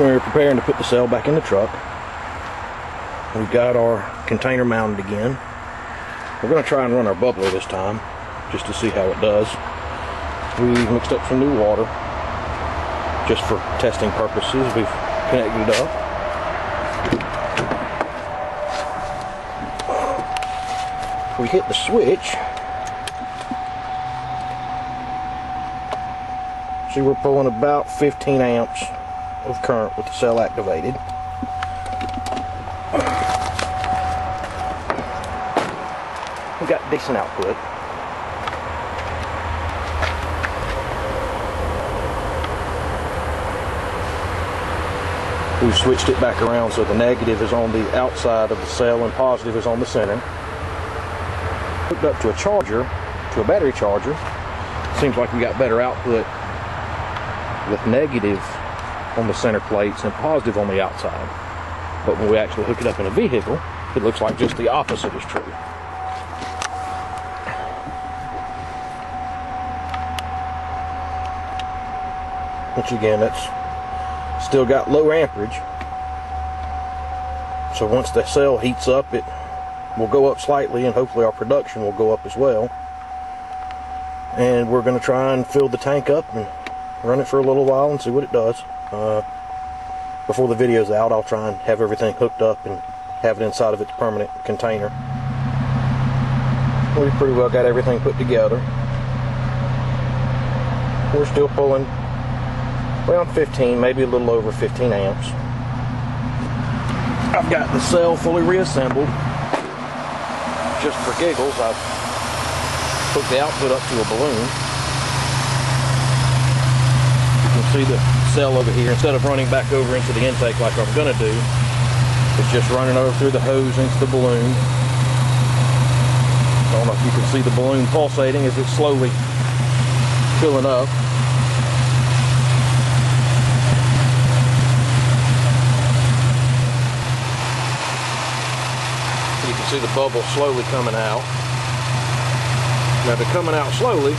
We're preparing to put the cell back in the truck. We've got our container mounted again. We're going to try and run our bubbler this time, just to see how it does. We mixed up some new water, just for testing purposes. We've connected it up. We hit the switch. See, we're pulling about 15 amps of current with the cell activated. We got decent output. We've switched it back around so the negative is on the outside of the cell and positive is on the center. Hooked up to a charger, to a battery charger. Seems like we got better output with negative on the center plates and positive on the outside. But when we actually hook it up in a vehicle, it looks like just the opposite is true. Which again, that's still got low amperage. So once the cell heats up, it will go up slightly, and hopefully our production will go up as well. And we're going to try and fill the tank up and run it for a little while and see what it does. Before the video's out, I'll try and have everything hooked up and have it inside of its permanent container. We've pretty well got everything put together. We're still pulling around 15, maybe a little over 15 amps. I've got the cell fully reassembled. Just for giggles, I've hooked the output up to a balloon. See the cell over here, instead of running back over into the intake like I'm going to do, it's just running over through the hose into the balloon. I don't know if you can see the balloon pulsating as it's slowly filling up. You can see the bubble slowly coming out. Now they're coming out slowly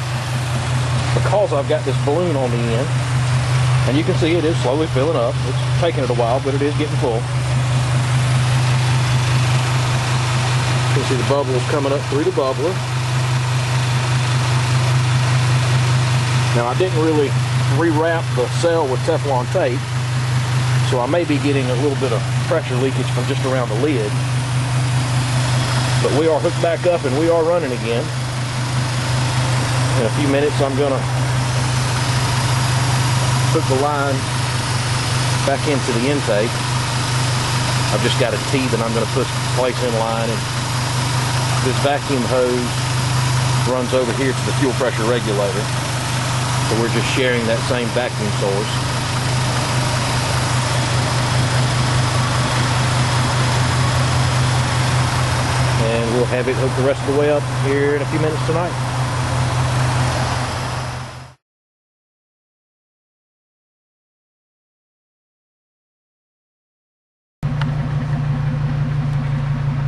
because I've got this balloon on the end. And you can see it is slowly filling up. It's taking it a while, but it is getting full. You can see the bubbles coming up through the bubbler. Now I didn't really rewrap the cell with Teflon tape, so I may be getting a little bit of pressure leakage from just around the lid. But we are hooked back up and we are running again. In a few minutes I'm going to hook the line back into the intake. I've just got a T that I'm going to place in line, and this vacuum hose runs over here to the fuel pressure regulator. So we're just sharing that same vacuum source. And we'll have it hooked the rest of the way up here in a few minutes tonight.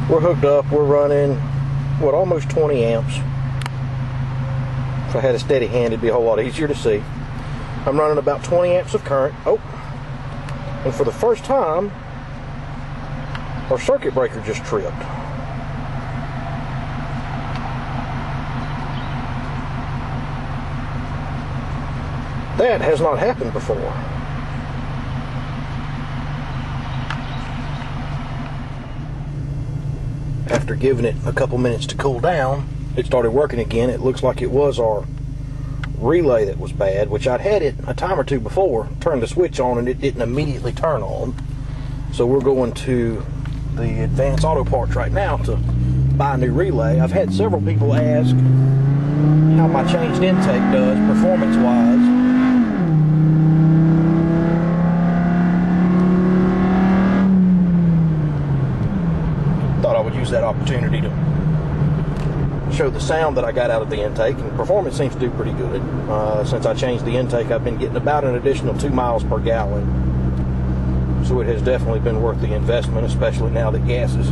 We're hooked up, we're running, what, almost 20 amps. If I had a steady hand, it'd be a whole lot easier to see. I'm running about 20 amps of current. Oh, and for the first time, our circuit breaker just tripped. That has not happened before. After giving it a couple minutes to cool down, it started working again. It looks like it was our relay that was bad, which I'd had it a time or two before, turned the switch on and it didn't immediately turn on. So we're going to the Advanced Auto Parts right now to buy a new relay. I've had several people ask how my changed intake does performance-wise. Use that opportunity to show the sound that I got out of the intake, and performance seems to do pretty good. Since I changed the intake, I've been getting about an additional 2 miles per gallon, so it has definitely been worth the investment, especially now that gas is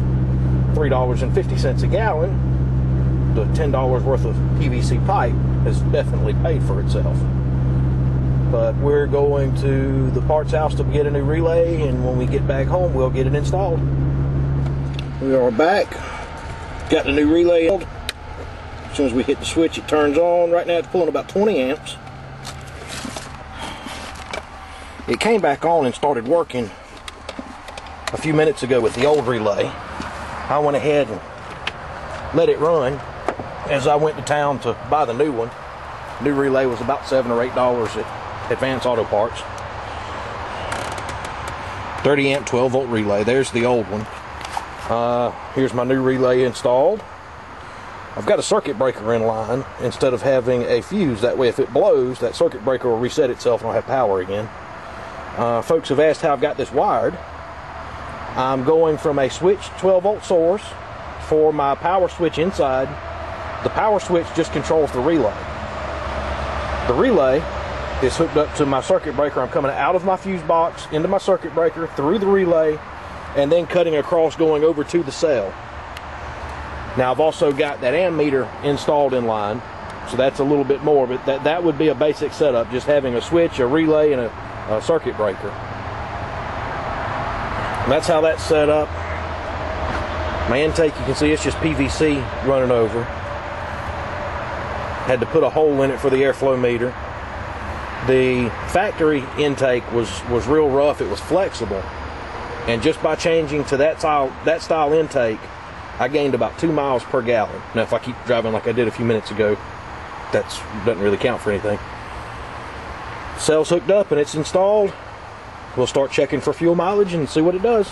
$3.50 a gallon. The $10 worth of PVC pipe has definitely paid for itself. but we're going to the parts house to get a new relay, and when we get back home, we'll get it installed. We are back. Got the new relay. As soon as we hit the switch, it turns on. Right now, it's pulling about 20 amps. It came back on and started working a few minutes ago with the old relay. I went ahead and let it run as I went to town to buy the new one. New relay was about $7 or $8 at Advanced Auto Parts. 30 amp 12 volt relay. There's the old one. Here's my new relay installed. I've got a circuit breaker in line instead of having a fuse. That way if it blows, that circuit breaker will reset itself and I'll have power again. Folks have asked how I've got this wired. I'm going from a switched 12 volt source for my power switch inside. The power switch just controls the relay. The relay is hooked up to my circuit breaker. I'm coming out of my fuse box into my circuit breaker, through the relay, and then cutting across going over to the cell. Now I've also got that ammeter installed in line, so that's a little bit more, but that would be a basic setup, just having a switch, a relay, and a circuit breaker. And that's how that's set up. My intake, you can see it's just PVC running over. Had to put a hole in it for the airflow meter. The factory intake was real rough. It was flexible, and just by changing to that style intake, I gained about 2 miles per gallon. Now if I keep driving like I did a few minutes ago, that doesn't really count for anything. Cell's hooked up and it's installed. We'll start checking for fuel mileage and see what it does.